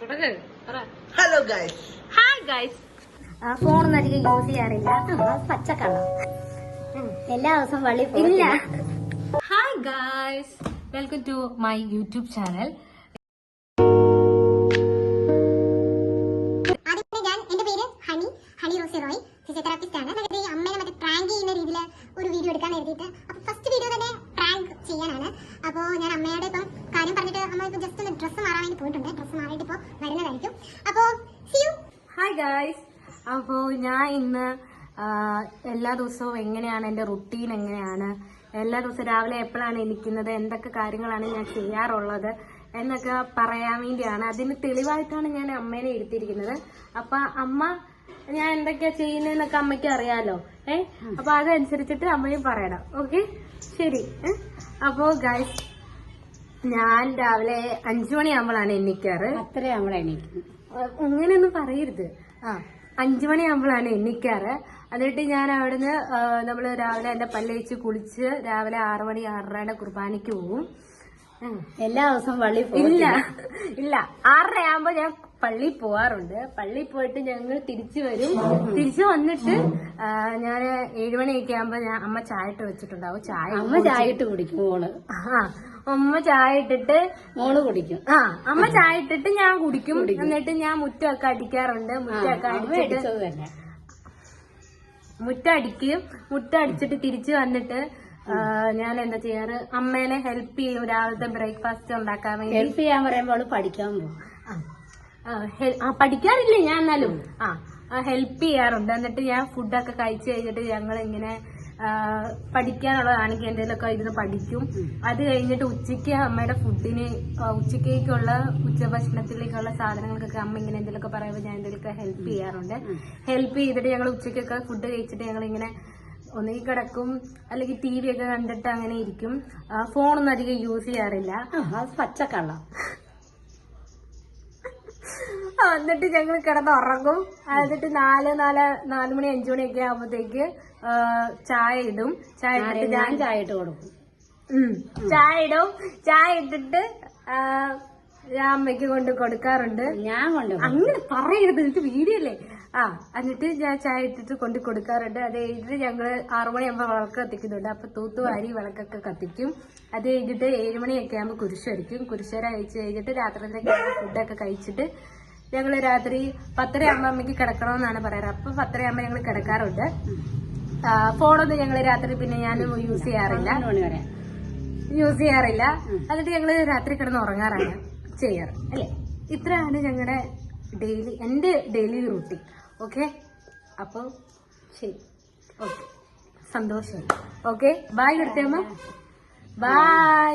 Hello guys. Hi guys. ഫോണൊന്നും അധികം use ചെയ്യാറില്ല. പച്ചക്കള്ള എല്ലാ ദിവസവും വള്ളി പോയില്ല. Hi guys, welcome to my YouTube channel. എന്റെ പേര് ഹണി റോസി റോയ്, ഫിസിയോതെറാപ്പിസ്റ്റ് ആണ്. അമ്മേനെ മറ്റേ പ്രാങ്ക് ചെയ്യുന്ന രീതിയിൽ ഒരു വീഡിയോ എടുക്കാൻ എഴുതിയിട്ട്, അപ്പൊ ഫസ്റ്റ് വീഡിയോ തന്നെ പ്രാങ്ക് ചെയ്യാനാണ്. അപ്പോ ഞാൻ അമ്മയോട് ഇപ്പം കാര്യം പറഞ്ഞിട്ട് അമ്മ ഇപ്പൊ ജസ്റ്റ് ഒന്ന് ഡ്രസ്സ് മാറാൻ വേണ്ടി പോയിട്ടുണ്ട്. ഡ്രസ്സ് മാറിയിട്ട് ഇപ്പൊ വരുന്നതായിരിക്കും. അപ്പോ ഹായ് ഗൈസ്. അപ്പോൾ ഞാൻ ഇന്ന് എല്ലാ ദിവസവും എങ്ങനെയാണ് എൻ്റെ റുട്ടീൻ, എങ്ങനെയാണ് എല്ലാ ദിവസവും രാവിലെ എപ്പോഴാണ് എണീക്കുന്നത്, എന്തൊക്കെ കാര്യങ്ങളാണ് ഞാൻ ചെയ്യാറുള്ളത് എന്നൊക്കെ പറയാൻ വേണ്ടിയാണ്. അതിന് തെളിവായിട്ടാണ് ഞാൻ അമ്മേനെ എടുത്തിരിക്കുന്നത്. അപ്പൊ അമ്മ ഞാൻ എന്തൊക്കെയാ ചെയ്യുന്നതെന്നൊക്കെ അമ്മയ്ക്ക് അറിയാലോ. അപ്പൊ അതനുസരിച്ചിട്ട് അമ്മയും പറയണം. ഓക്കെ, ശരി. അപ്പോ ഗൈസ്, ഞാൻ രാവിലെ 5 മണിയാകുമ്പോഴാണ് എണീക്കാറ്. അത്രയാകുമ്പോഴാണ് എണീക്കുന്നത്. അങ്ങനെയൊന്നും പറയരുത്. 5 മണിയാകുമ്പോഴാണ് എണീക്കാറ്. എന്നിട്ട് ഞാൻ അവിടുന്ന് നമ്മള് രാവിലെ എന്റെ പല്ലേച്ച് കുളിച്ച് രാവിലെ 6 മണി 6:30 കുർബാനയ്ക്ക് പോകും. എല്ലാ ദിവസവും പള്ളി ഇല്ല 6:30 ആകുമ്പോ ഞാൻ പള്ളി പോവാറുണ്ട്. പള്ളി പോയിട്ട് ഞങ്ങൾ തിരിച്ചു വരും. തിരിച്ചു വന്നിട്ട് ഞാൻ 7 മണിയൊക്കെ ആകുമ്പോ അമ്മ ചായ ഇട്ട് വെച്ചിട്ടുണ്ടാവും. അമ്മ ചായ ഇട്ട് കുടിക്കും മോള്. അമ്മ ചായ ഇട്ടിട്ട് മോള് കുടിക്കും. അമ്മ ചായ ഇട്ടിട്ട് ഞാൻ കുടിക്കും. എന്നിട്ട് ഞാൻ മുറ്റമൊക്കെ അടിക്കാറുണ്ട്. മുറ്റമൊക്കെ അടിച്ചിട്ട് മുറ്റം അടിച്ചിട്ട് തിരിച്ചു വന്നിട്ട് ഞാൻ എന്താ ചെയ്യാറ്, അമ്മേനെ ഹെൽപ്പ് ചെയ്യും രാവിലത്തെ ബ്രേക്ക്ഫാസ്റ്റ് ഉണ്ടാക്കാൻ വേണ്ടി. ഹെൽപ്പ് ചെയ്യാൻ പറയുമ്പോൾ പഠിക്കാൻ പോകും. പഠിക്കാറില്ല ഞാൻ, എന്നാലും ഹെൽപ്പ് ചെയ്യാറുണ്ട്. എന്നിട്ട് ഞാൻ ഫുഡൊക്കെ കഴിച്ചു കഴിഞ്ഞിട്ട് ഞങ്ങൾ ഇങ്ങനെ പഠിക്കാനുള്ളതാണെങ്കിൽ എന്തെങ്കിലുമൊക്കെ ഇരുന്ന് പഠിക്കും. അത് കഴിഞ്ഞിട്ട് ഉച്ചയ്ക്ക് അമ്മയുടെ ഫുഡിന് ഉച്ചക്കേക്കുള്ള ഉച്ചഭക്ഷണത്തിലേക്കുള്ള സാധനങ്ങൾക്കൊക്കെ അമ്മ ഇങ്ങനെ എന്തെങ്കിലുമൊക്കെ പറയുമ്പോൾ ഞാൻ എന്തെങ്കിലുമൊക്കെ ഹെൽപ്പ് ചെയ്യാറുണ്ട്. ഹെൽപ്പ് ചെയ്തിട്ട് ഞങ്ങൾ ഉച്ചയ്ക്കൊക്കെ ഫുഡ് കഴിച്ചിട്ട് ഞങ്ങൾ ഇങ്ങനെ ഒന്നുകിൽ കിടക്കും, അല്ലെങ്കിൽ TV ഒക്കെ കണ്ടിട്ട് അങ്ങനെ ഇരിക്കും. ഫോണൊന്നും അധികം യൂസ് ചെയ്യാറില്ല. പച്ചക്കള്ള. എന്നിട്ട് ഞങ്ങൾ കിടന്നുറങ്ങും. എന്നിട്ട് 4 മണി 5 മണിയൊക്കെ ആകുമ്പോഴത്തേക്ക് ചായ ഇടും. ചായ ഇട്ടിട്ട് ഞാൻ ചായ ഇട്ട് കൊടുക്കും. ചായ ഇടും. ചായ ഇട്ടിട്ട് ഞാൻ അമ്മയ്ക്ക് കൊണ്ട് കൊടുക്കാറുണ്ട്. ഞാൻ കൊണ്ട് അങ്ങനെ പറയരുത്, എനിക്ക് വീഡിയോ അല്ലേ. എന്നിട്ട് ഞാൻ ചായ ഇട്ടിട്ട് കൊണ്ട് കൊടുക്കാറുണ്ട്. അത് കഴിഞ്ഞിട്ട് ഞങ്ങള് 6 മണിയാകുമ്പോ വിളക്ക് കത്തിക്കുന്നുണ്ട്. അപ്പൊ തൂത്തുവാരി വിളക്കൊക്കെ കത്തിക്കും. അത് കഴിഞ്ഞിട്ട് 7 മണിയൊക്കെ ആകുമ്പോ കുരിശരിക്കും. കുരിശര അയച്ചു കഴിഞ്ഞിട്ട് രാത്രിയിലേക്ക് ഫുഡൊക്കെ കഴിച്ചിട്ട് ഞങ്ങള് രാത്രി 10:30 ആകുമ്പോ അമ്മയ്ക്ക് കിടക്കണമെന്നാണ് പറയാറ്. അപ്പൊ 10:30 ആകുമ്പോ ഞങ്ങൾ കിടക്കാറുണ്ട്. ഫോണൊന്നും ഞങ്ങള് രാത്രി പിന്നെ ഞാൻ യൂസ് ചെയ്യാറില്ല. എന്നിട്ട് ഞങ്ങള് രാത്രി കിടന്ന് ഉറങ്ങാറാണ് ചെയ്യാറ്, അല്ലേ? ഇത്രയാണ് ഞങ്ങളുടെ എന്റെ ഡെയിലി റൂട്ടീൻ. ഓക്കെ, അപ്പൊ ശരി. ഓക്കെ, സന്തോഷം. Okay, bye. എടുത്തേമ്മ, ബൈ.